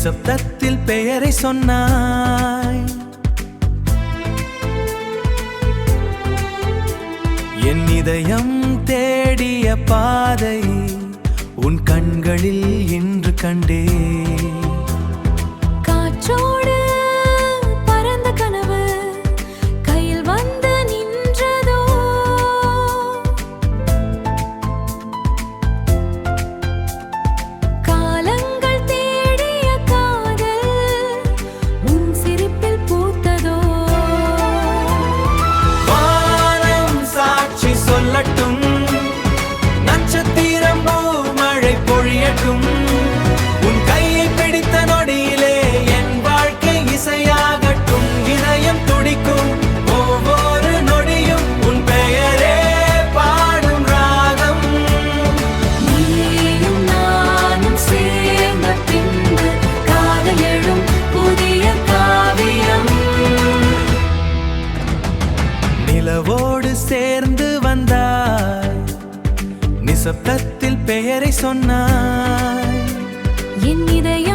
நிசப்தத்தில் பெயரை சொன்னாய். என் இதயம் தேடிய பாதை உன் கண்களில் இன்று கண்டே. காற்றோடு பறந்த கனவு கையில் வந்து நின்றதோ. காலங்கள் தேடிய காதல் உன் சிரிப்பில் பூத்ததோ. வானம் சாட்சி சொல்லட்டும், நட்சத்திரம் மழை பொழியட்டும். உன் கையை பிடித்த நொடியிலே என் வாழ்க்கை இசையாகட்டும். இதயம் துடிக்கும் ஒவ்வொரு நொடியும் உன் பெயரே பாடும் ராகம். நீயும் நானும் சேர்ந்த பின்பு காதல் எழும் புதிய காவியம். நிலவோடு சேர்ந்து வந்தாய், நிசப்தத்தில் பெயரை சொன்னாய். என் இதயம்